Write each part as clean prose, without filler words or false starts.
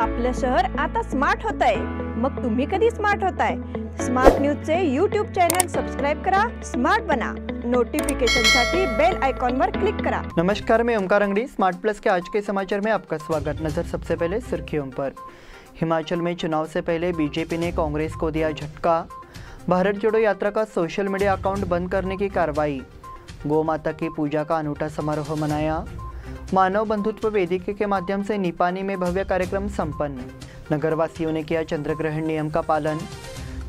आपलं शहर आता स्मार्ट होत आहे। मग तुम्ही कधी स्मार्ट होताय? स्मार्ट न्यूजचे यूट्यूब चॅनल सबस्क्राइब करा, स्मार्ट बना। नोटिफिकेशनसाठी बेल आइकॉन पर क्लिक करा। नमस्कार, मैं ओमकार अंगड़ी। स्मार्ट प्लस के आज के समाचार में आपका स्वागत। नजर सबसे पहले सुर्खियों पर। हिमाचल में चुनाव से पहले बीजेपी ने कांग्रेस को दिया झटका। भारत जोड़ो यात्रा का सोशल मीडिया अकाउंट बंद करने की कार्रवाई। गौ माता की पूजा का अनूठा समारोह मनाया। मानव बंधुत्व वेदिका के माध्यम से निपानी में भव्य कार्यक्रम संपन्न। नगरवासियों ने किया चंद्रग्रहण नियम का पालन।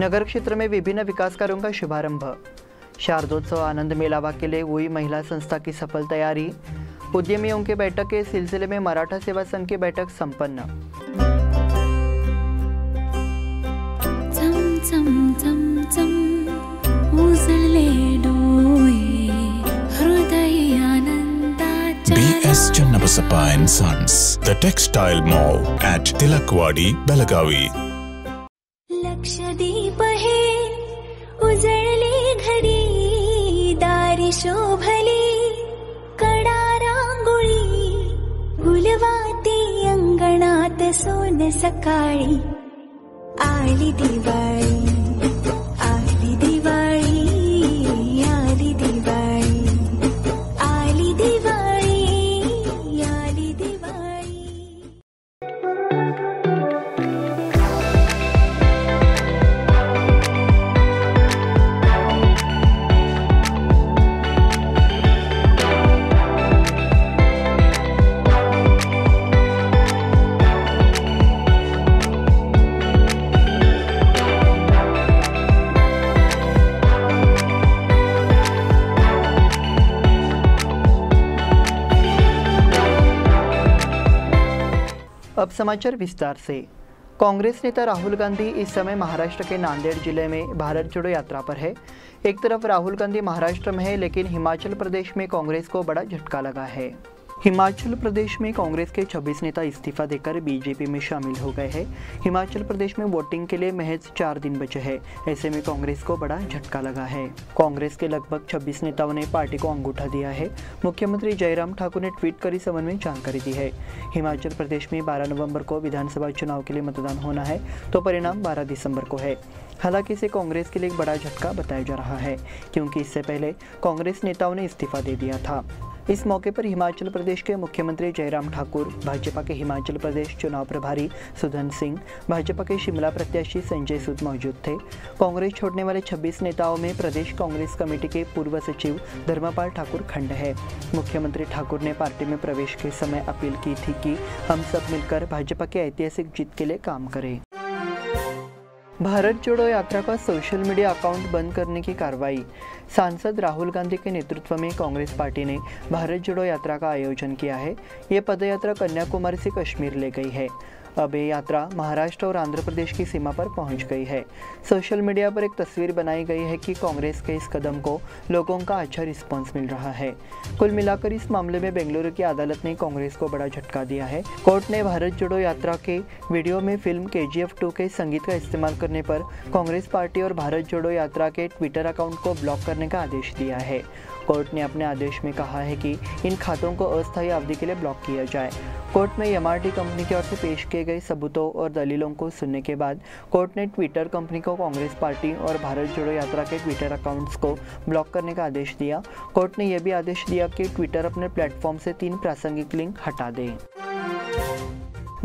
नगर क्षेत्र में विभिन्न विकास कार्यों का शुभारंभ। शारदोत्सव आनंद मेलावा के लिए हुई महिला संस्था की सफल तैयारी। उद्यमियों के बैठक के सिलसिले में मराठा सेवा संघ की बैठक संपन्न। BS Channabasappa and Sons, the textile mall at Tilakwadi, Belagavi. Lakshadweep हे उजळले घरी, दारी शोभली कडा रांगोळी, गुलवाती अंगणात सोन सकाळी, आली दिवाळी, आली दिवाळी, आली दिवाळी, आली दिवाळी, आली दिवाळी। अब समाचार विस्तार से। कांग्रेस नेता राहुल गांधी इस समय महाराष्ट्र के नांदेड़ जिले में भारत जोड़ो यात्रा पर है। एक तरफ राहुल गांधी महाराष्ट्र में है, लेकिन हिमाचल प्रदेश में कांग्रेस को बड़ा झटका लगा है। हिमाचल प्रदेश में कांग्रेस के 26 नेता इस्तीफा देकर बीजेपी में शामिल हो गए हैं। हिमाचल प्रदेश में वोटिंग के लिए महज 4 दिन बचे हैं। ऐसे में कांग्रेस को बड़ा झटका लगा है। कांग्रेस के लगभग 26 नेताओं ने पार्टी को अंगूठा दिया है। मुख्यमंत्री जयराम ठाकुर ने ट्वीट कर इस संबंध में जानकारी दी है। हिमाचल प्रदेश में 12 नवंबर को विधानसभा चुनाव के लिए मतदान होना है, तो परिणाम 12 दिसंबर को है। हालांकि इसे कांग्रेस के लिए एक बड़ा झटका बताया जा रहा है, क्योंकि इससे पहले कांग्रेस नेताओं ने इस्तीफा दे दिया था। इस मौके पर हिमाचल प्रदेश के मुख्यमंत्री जयराम ठाकुर, भाजपा के हिमाचल प्रदेश चुनाव प्रभारी सुधन सिंह, भाजपा के शिमला प्रत्याशी संजय सूद मौजूद थे। कांग्रेस छोड़ने वाले 26 नेताओं में प्रदेश कांग्रेस कमेटी के पूर्व सचिव धर्मपाल ठाकुर खंड है। मुख्यमंत्री ठाकुर ने पार्टी में प्रवेश के समय अपील की थी कि हम सब मिलकर भाजपा की ऐतिहासिक जीत के लिए काम करें। भारत जोड़ो यात्रा का सोशल मीडिया अकाउंट बंद करने की कार्रवाई। सांसद राहुल गांधी के नेतृत्व में कांग्रेस पार्टी ने भारत जोड़ो यात्रा का आयोजन किया है। ये पदयात्रा कन्याकुमारी से कश्मीर ले गई है। अब ये यात्रा महाराष्ट्र और आंध्र प्रदेश की सीमा पर पहुंच गई है। सोशल मीडिया पर एक तस्वीर बनाई गई है कि कांग्रेस के इस कदम को लोगों का अच्छा रिस्पांस मिल रहा है। कुल मिलाकर इस मामले में बेंगलुरु की अदालत ने कांग्रेस को बड़ा झटका दिया है। कोर्ट ने भारत जोड़ो यात्रा के वीडियो में फिल्म KGF 2 के संगीत का इस्तेमाल करने पर कांग्रेस पार्टी और भारत जोड़ो यात्रा के ट्विटर अकाउंट को ब्लॉक करने का आदेश दिया है। कोर्ट ने अपने आदेश में कहा है कि इन खातों को अस्थायी अवधि के लिए ब्लॉक किया जाए। कोर्ट में MRT कंपनी की ओर से पेश किए गए सबूतों और दलीलों को सुनने के बाद कोर्ट ने ट्विटर कंपनी को कांग्रेस पार्टी और भारत जोड़ो यात्रा के ट्विटर अकाउंट्स को ब्लॉक करने का आदेश दिया। कोर्ट ने यह भी आदेश दिया कि ट्विटर अपने प्लेटफॉर्म से 3 प्रासंगिक लिंक हटा दे।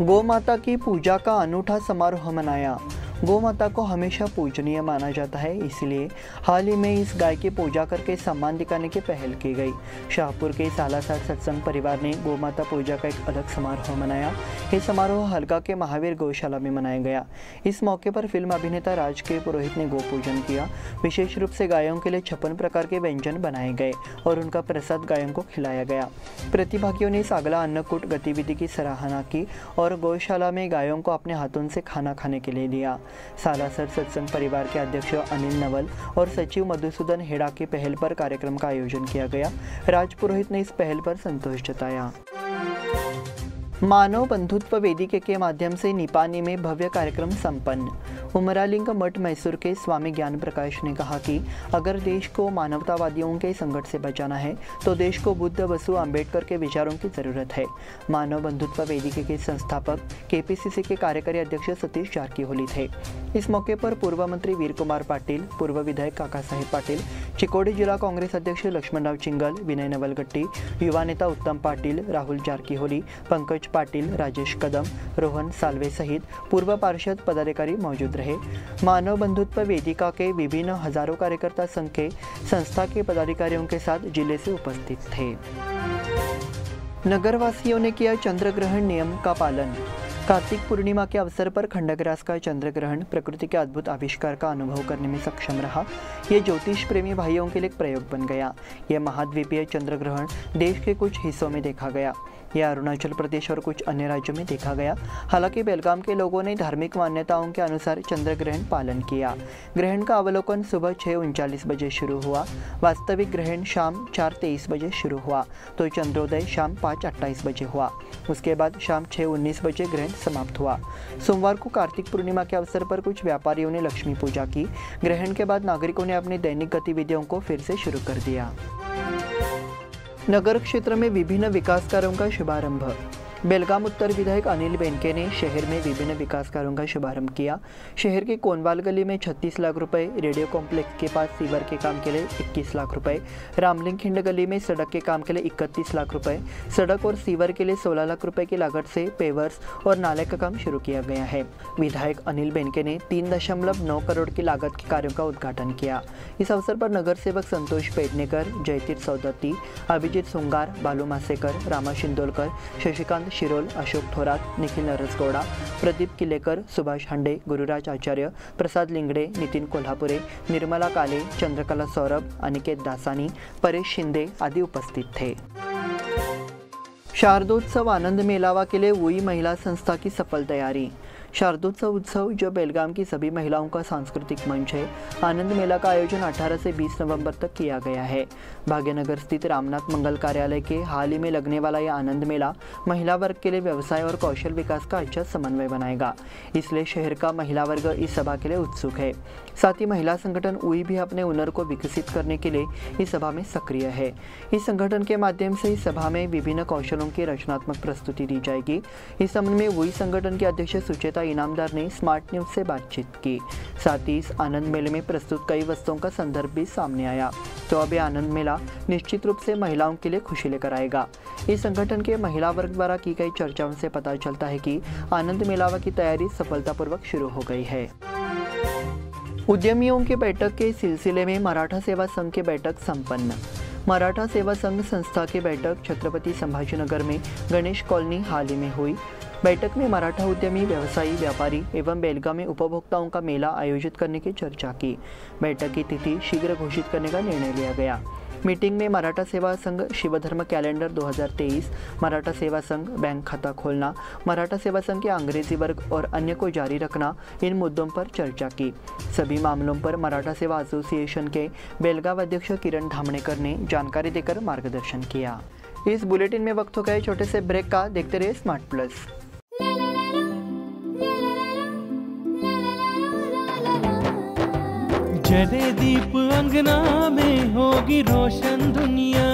गौ माता की पूजा का अनूठा समारोह मनाया। गौ माता को हमेशा पूजनीय माना जाता है, इसलिए हाल ही में इस गाय की पूजा करके सम्मान दिखाने की पहल की गई। शाहपुर के सालासर सत्संग परिवार ने गौ माता पूजा का एक अलग समारोह मनाया। ये समारोह हल्का के महावीर गौशाला में मनाया गया। इस मौके पर फिल्म अभिनेता राज के पुरोहित ने गौ पूजन किया। विशेष रूप से गायों के लिए 56 प्रकार के व्यंजन बनाए गए और उनका प्रसाद गायों को खिलाया गया। प्रतिभागियों ने इस अगला अन्नकूट गतिविधि की सराहना की और गौशाला में गायों को अपने हाथों से खाना खाने के लिए दिया। सालासर सत्संग परिवार के अध्यक्ष अनिल नवल और सचिव मधुसूदन हेड़ा की पहल पर कार्यक्रम का आयोजन किया गया। राज पुरोहित ने इस पहल पर संतोष जताया। मानव बंधुत्व वेदिके के माध्यम से निपानी में भव्य कार्यक्रम संपन्न। उमरालिंग मठ मैसूर के स्वामी ज्ञान प्रकाश ने कहा कि अगर देश को मानवतावादियों के संकट से बचाना है तो देश को बुद्ध, बसु, अंबेडकर के विचारों की जरूरत है। मानव बंधुत्व वेदिके के संस्थापक केपीसीसी के कार्यकारी अध्यक्ष सतीश जारकीहोली थे। इस मौके पर पूर्व मंत्री वीर कुमार पाटिल, पूर्व विधायक काका साहेब पाटिल, चिकोड़ी जिला कांग्रेस अध्यक्ष लक्ष्मणराव चिंगल, विनय नवलगट्टी, युवा नेता उत्तम पाटिल, राहुल जारकीहोली, पंकज पाटिल, राजेश कदम, रोहन सालवे सहित पूर्व पार्षद पदाधिकारी मौजूद रहे। मानव बंधुत्व वेदिका के विभिन्न हजारों कार्यकर्ता संघ के संस्था के पदाधिकारियों के साथ जिले से उपस्थित थे। नगरवासियों ने किया चंद्र ग्रहण नियम का पालन। कार्तिक पूर्णिमा के अवसर पर खंडग्रास का चंद्र ग्रहण प्रकृति के अद्भुत आविष्कार का अनुभव करने में सक्षम रहा। ये ज्योतिष प्रेमी भाइयों के लिए एक प्रयोग बन गया। यह महाद्वीपीय चंद्र ग्रहण देश के कुछ हिस्सों में देखा गया। यह अरुणाचल प्रदेश और कुछ अन्य राज्यों में देखा गया। हालांकि बेलगाम के लोगों ने धार्मिक मान्यताओं के अनुसार चंद्र ग्रहण पालन किया। ग्रहण का अवलोकन सुबह 6:39 बजे शुरू हुआ। वास्तविक ग्रहण शाम 4:23 बजे शुरू हुआ तो चंद्रोदय शाम 5:28 बजे हुआ। उसके बाद शाम 6:19 बजे ग्रहण समाप्त हुआ। सोमवार को कार्तिक पूर्णिमा के अवसर पर कुछ व्यापारियों ने लक्ष्मी पूजा की। ग्रहण के बाद नागरिकों ने अपनी दैनिक गतिविधियों को फिर से शुरू कर दिया। नगर क्षेत्र में विभिन्न विकास कार्यों का शुभारंभ। बेलगाम उत्तर विधायक अनिल बेनके ने शहर में विभिन्न विकास कार्यों का शुभारंभ किया। शहर के कोनवाल गली में 36 लाख रुपए, रेडियो कॉम्प्लेक्स के पास सीवर के काम के लिए 21 लाख रुपए, रामलिंग खिंड गली में सड़क के काम के लिए 31 लाख रुपए, सड़क और सीवर के लिए 16 लाख रुपए की लागत से पेवर्स और नाले का काम शुरू किया गया है। विधायक अनिल बेनके ने 3.9 करोड़ की लागत के कार्यों का उद्घाटन किया। इस अवसर पर नगर सेवक संतोष पेडनेकर, जयतीर्थ सौदत्ती, अभिजीत सुंगार, बालू मासेकर, रामा शिंदोलकर, शशिकांत शिरोल, अशोक थोरात, निखिल नरसगौड़ा, प्रदीप किलेकर, सुभाष हंडे, गुरुराज आचार्य, प्रसाद लिंगडे, नितिन कोल्हापुरे, निर्मला काले, चंद्रकला सौरभ, अनिकेत दासानी, परेश शिंदे आदि उपस्थित थे। शारदोत्सव आनंद मेलावा के लिए वुई महिला संस्था की सफल तैयारी। शारदोत्सव उत्सव जो बेलगाम की सभी महिलाओं का सांस्कृतिक मंच है, आनंद मेला का आयोजन 18 से 20 नवंबर तक किया गया है। भाग्यनगर स्थित रामनाथ मंगल कार्यालय के हाल ही में लगने वाला यह आनंद मेला महिला वर्ग के लिए व्यवसाय और कौशल विकास का अच्छा समन्वय बनाएगा। इसलिए शहर का महिला वर्ग इस सभा के लिए उत्सुक है। साथ ही महिला संगठन उई भी अपने हुनर को विकसित करने के लिए इस सभा में सक्रिय है। इस संगठन के माध्यम से इस सभा में विभिन्न कौशलों की रचनात्मक प्रस्तुति दी जाएगी। इस संबंध में उई संगठन के अध्यक्ष सुचेता इनामदार ने स्मार्ट न्यूज से बातचीत की। साथ ही इस आनंद मेले में प्रस्तुत कई वस्तुओं का संदर्भ भी सामने आया। तो अब यह आनंद मेला निश्चित रूप से महिलाओं के लिए खुशी लेकर आएगा। इस संगठन के महिला वर्ग द्वारा की गई चर्चाओं से पता चलता है कि आनंद मेलावा की तैयारी सफलतापूर्वक शुरू हो गई है। उद्यमियों की बैठक के सिलसिले में मराठा सेवा संघ की बैठक संपन्न। मराठा सेवा संघ संस्था की बैठक छत्रपति संभाजीनगर में गणेश कॉलोनी हाल ही में हुई। बैठक में मराठा उद्यमी, व्यवसायी, व्यापारी एवं बेलगाम में उपभोक्ताओं का मेला आयोजित करने की चर्चा की। बैठक की तिथि शीघ्र घोषित करने का निर्णय लिया गया। मीटिंग में मराठा सेवा संघ शिवधर्म कैलेंडर 2023, मराठा सेवा संघ बैंक खाता खोलना, मराठा सेवा संघ के अंग्रेजी वर्ग और अन्य को जारी रखना, इन मुद्दों पर चर्चा की। सभी मामलों पर मराठा सेवा एसोसिएशन के बेलगाव अध्यक्ष किरण धामणेकर ने जानकारी देकर मार्गदर्शन किया। इस बुलेटिन में वक्त हो गए छोटे से ब्रेक का। देखते रहिए स्मार्ट प्लस। जले दीप अंगना में होगी रोशन दुनिया,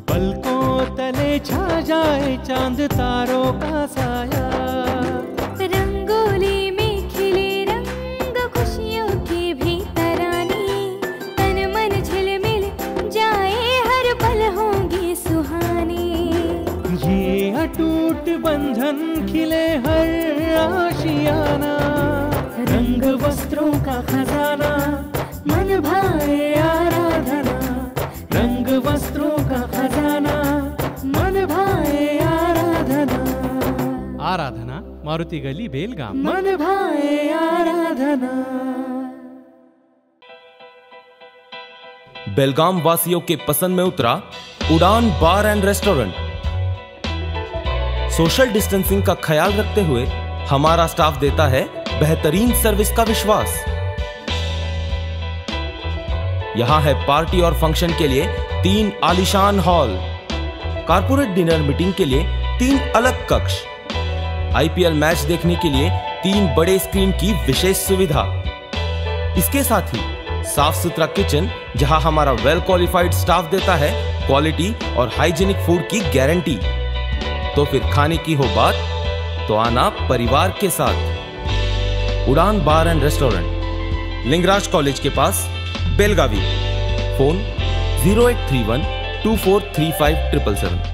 पलकों तले छा जाए चांद तारों का साया। रंगोली में खिले रंग खुशियों की भी तरानी, तन मन झिलमिल जाए हर पल होंगी सुहानी। ये अटूट बंधन खिले हर आशियाना, रंग वस्त्रों का खजाना मन भाए आराधना। रंग वस्त्रों का खजाना मन भाए आराधना। आराधना मारुति गली बेलगाम। मन भाए आराधना। बेलगाम वासियों के पसंद में उतरा उड़ान बार एंड रेस्टोरेंट। सोशल डिस्टेंसिंग का ख्याल रखते हुए हमारा स्टाफ देता है बेहतरीन सर्विस का विश्वास। यहां है पार्टी और फंक्शन के लिए 3 आलीशान हॉल, कारपोरेट डिनर मीटिंग के लिए 3 अलग कक्ष, IPL मैच देखने के लिए 3 बड़े स्क्रीन की विशेष सुविधा। इसके साथ ही साफ सुथरा किचन, जहां हमारा वेल क्वालिफाइड स्टाफ देता है क्वालिटी और हाइजीनिक फूड की गारंटी। तो फिर खाने की हो बात तो आना परिवार के साथ। उड़ान बार एंड रेस्टोरेंट, लिंगराज कॉलेज के पास, बेलगावी। फोन 0831 2435 777।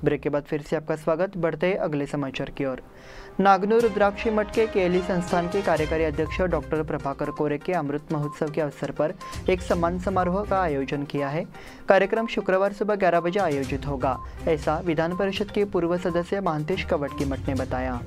ब्रेक के बाद फिर से आपका स्वागत। बढ़ते हैं अगले समाचार की ओर। नागनूर रुद्राक्षी मठ के केएलई संस्थान के कार्यकारी अध्यक्ष डॉक्टर प्रभाकर कोरे के अमृत महोत्सव के अवसर पर एक सम्मान समारोह का आयोजन किया है। कार्यक्रम शुक्रवार सुबह 11 बजे आयोजित होगा, ऐसा विधान परिषद के पूर्व सदस्य महंतेश कवटकी मठ ने बताया।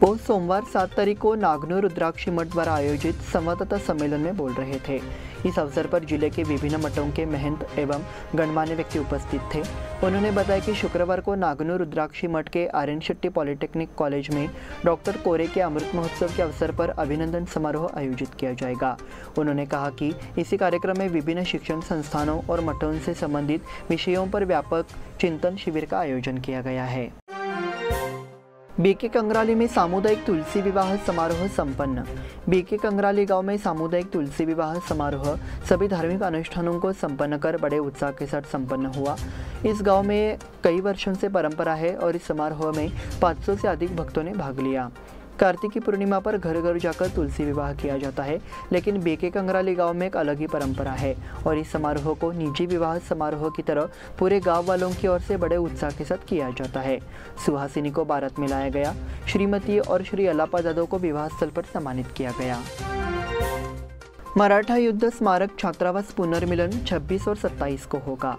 वो सोमवार 7 तारीख को नागनूर रुद्राक्षी मठ द्वारा आयोजित संवाददाता सम्मेलन में बोल रहे थे। इस अवसर पर जिले के विभिन्न मठों के महंत एवं गणमान्य व्यक्ति उपस्थित थे। उन्होंने बताया कि शुक्रवार को नागनूर रुद्राक्षी मठ के आर्यन शेट्टी पॉलिटेक्निक कॉलेज में डॉक्टर कोरे के अमृत महोत्सव के अवसर पर अभिनंदन समारोह आयोजित किया जाएगा। उन्होंने कहा कि इसी कार्यक्रम में विभिन्न शिक्षण संस्थानों और मठों से संबंधित विषयों पर व्यापक चिंतन शिविर का आयोजन किया गया है। बीके कंगराली में सामुदायिक तुलसी विवाह समारोह संपन्न। बीके कंगराली गांव में सामुदायिक तुलसी विवाह समारोह सभी धार्मिक अनुष्ठानों को संपन्न कर बड़े उत्साह के साथ संपन्न हुआ। इस गांव में कई वर्षों से परंपरा है और इस समारोह में 500 से अधिक भक्तों ने भाग लिया। कार्तिकी पूर्णिमा पर घर घर जाकर तुलसी विवाह किया जाता है, लेकिन बीके कंगराली गांव में एक अलग ही परंपरा है और इस समारोह को निजी विवाह समारोह की तरह पूरे गांव वालों की ओर से बड़े उत्साह के साथ किया जाता है। सुहासिनी को बारात में लाया गया। श्रीमती और श्री अल्लापा जादव को विवाह स्थल पर सम्मानित किया गया। मराठा युद्ध स्मारक छात्रावास पुनर्मिलन 26 और 27 को होगा।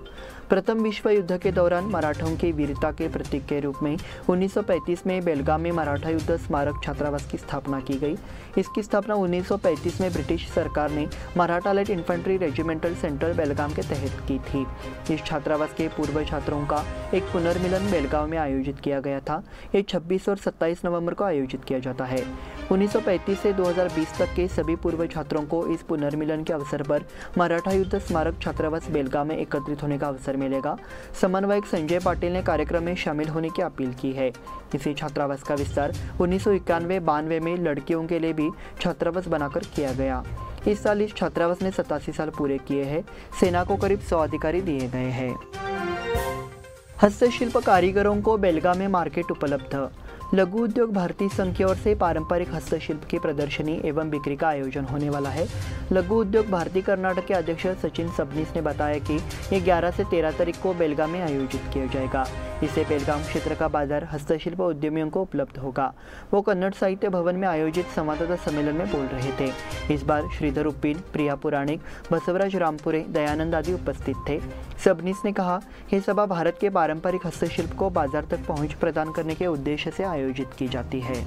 प्रथम विश्व युद्ध के दौरान मराठों की वीरता के प्रतीक के रूप में 1935 में बेलगाम में मराठा युद्ध स्मारक छात्रावास की स्थापना की गई। इसकी स्थापना 1935 में ब्रिटिश सरकार ने Maratha light infantry regimental centre Belgaum के तहत की थी। इस छात्रावास के पूर्व छात्रों का एक पुनर्मिलन बेलगांव में आयोजित किया गया था। ये 26 और 27 नवंबर को आयोजित किया जाता है। 1935 से 2020 तक के सभी पूर्व छात्रों को इस पुनर्मिलन के अवसर पर मराठा युद्ध स्मारक छात्रावास बेलगाम में एकत्रित होने का अवसर मिलेगा। समन्वयक संजय पाटिल ने कार्यक्रम में शामिल होने की अपील की है। इसी छात्रावास का विस्तार 1991-92 में लड़कियों के लिए भी छात्रावास बनाकर किया गया। इस साल इस छात्रावास ने 87 साल पूरे किए हैं। सेना को करीब 100 अधिकारी दिए गए हैं। हस्तशिल्प कारीगरों को बेलगाम में मार्केट उपलब्ध। लघु उद्योग भारती संघ की ओर से पारंपरिक हस्तशिल्प की प्रदर्शनी एवं बिक्री का आयोजन होने वाला है। लघु उद्योग भारती कर्नाटक के अध्यक्ष सचिन सबनीस ने बताया कि ये 11 से 13 तारीख को बेलगाम में आयोजित किया जाएगा। इससे बेलगाम क्षेत्र का बाजार हस्तशिल्प उद्यमियों को उपलब्ध होगा। वो कन्नड़ साहित्य भवन में आयोजित संवाददाता सम्मेलन में बोल रहे थे। इस बार श्रीधर उप्पीन, प्रिया पुराणिक, बसवराज रामपुरे, दयानंद आदि उपस्थित थे। सबनीस ने कहा, यह सभा भारत के पारंपरिक हस्तशिल्प को बाजार तक पहुंच प्रदान करने के उद्देश्य से आयोजित की जाती है।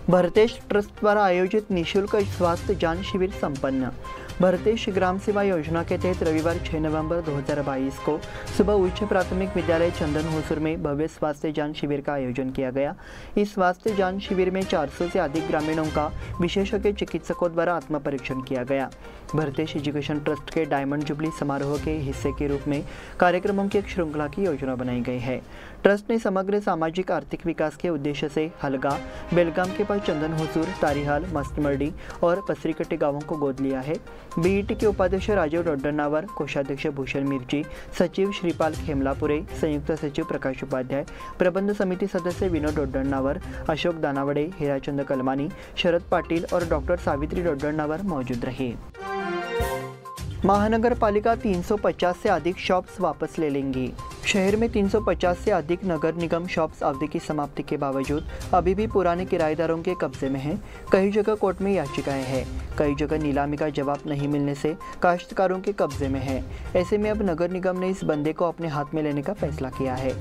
भरतेश ट्रस्ट द्वारा आयोजित निःशुल्क स्वास्थ्य जांच शिविर संपन्न। भरतेश ग्राम सेवा योजना के तहत रविवार 6 नवंबर 2022 को सुबह उच्च प्राथमिक विद्यालय चंदन होसुर में भव्य स्वास्थ्य जांच शिविर का आयोजन किया गया। इस स्वास्थ्य जांच शिविर में 400 से अधिक ग्रामीणों का विशेषज्ञ चिकित्सकों द्वारा आत्म परीक्षण किया गया। भरतेश एजुकेशन ट्रस्ट के डायमंड जुबली समारोह के हिस्से के रूप में कार्यक्रमों की एक श्रृंखला की योजना बनाई गई है। ट्रस्ट ने समग्र सामाजिक आर्थिक विकास के उद्देश्य से हलगा, बेलगाम के पास चंदन होसुर, तारीहाल, मस्तमर्डी और पसरीकट्टी गांवों को गोद लिया है। बीईटी के उपाध्यक्ष राजीव डोड्डनावर, कोषाध्यक्ष भूषण मिर्ची, सचिव श्रीपाल खेमलापुरे, संयुक्त सचिव प्रकाश उपाध्याय, प्रबंध समिति सदस्य विनोद डोड्डनावर, अशोक दानावड़े, हीराचंद कलमानी, शरद पाटिल और डॉक्टर सावित्री डोड्डनावर मौजूद रहे। महानगर पालिका 350 से अधिक शॉप्स वापस ले लेंगी। शहर में 350 से अधिक नगर निगम शॉप्स अवधि की समाप्ति के बावजूद अभी भी पुराने किराएदारों के कब्जे में हैं। कई जगह कोर्ट में याचिकाएं हैं, कई जगह नीलामी का जवाब नहीं मिलने से काश्तकारों के कब्जे में है। ऐसे में अब नगर निगम ने इस बंदे को अपने हाथ में लेने का फैसला किया है।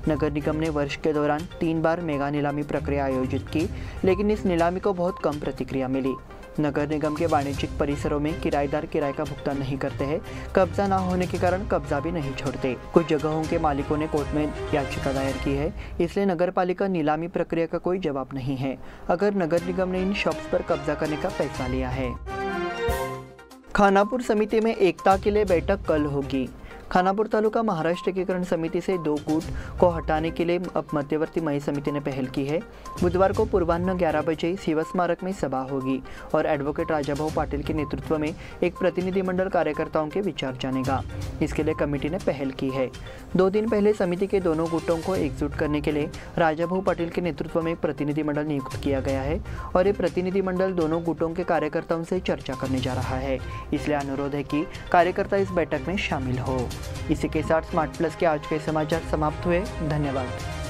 नगर निगम ने वर्ष के दौरान 3 बार मेगा नीलामी प्रक्रिया आयोजित की, लेकिन इस नीलामी को बहुत कम प्रतिक्रिया मिली। नगर निगम के वाणिज्यिक परिसरों में किराएदार किराए का भुगतान नहीं करते हैं। कब्जा न होने के कारण कब्जा भी नहीं छोड़ते। कुछ जगहों के मालिकों ने कोर्ट में याचिका दायर की है, इसलिए नगर पालिका नीलामी प्रक्रिया का कोई जवाब नहीं है अगर नगर निगम ने इन शॉप्स पर कब्जा करने का फैसला लिया है। खानापुर समिति में एकता के लिए बैठक कल होगी। खानापुर तालुका महाराष्ट्र एकीकरण समिति से 2 गुट को हटाने के लिए अब मध्यवर्ती मई समिति ने पहल की है। बुधवार को पूर्वाह्न 11 बजे शिव स्मारक में सभा होगी और एडवोकेट राजाभाऊ पाटिल के नेतृत्व में एक प्रतिनिधिमंडल कार्यकर्ताओं के विचार जानेगा। इसके लिए कमेटी ने पहल की है। 2 दिन पहले समिति के दोनों गुटों को एकजुट करने के लिए राजाभाऊ पाटिल के नेतृत्व में एक प्रतिनिधिमंडल नियुक्त किया गया है और ये प्रतिनिधिमंडल दोनों गुटों के कार्यकर्ताओं से चर्चा करने जा रहा है। इसलिए अनुरोध है कि कार्यकर्ता इस बैठक में शामिल हो। इसी के साथ स्मार्ट प्लस के आज के समाचार समाप्त हुए। धन्यवाद।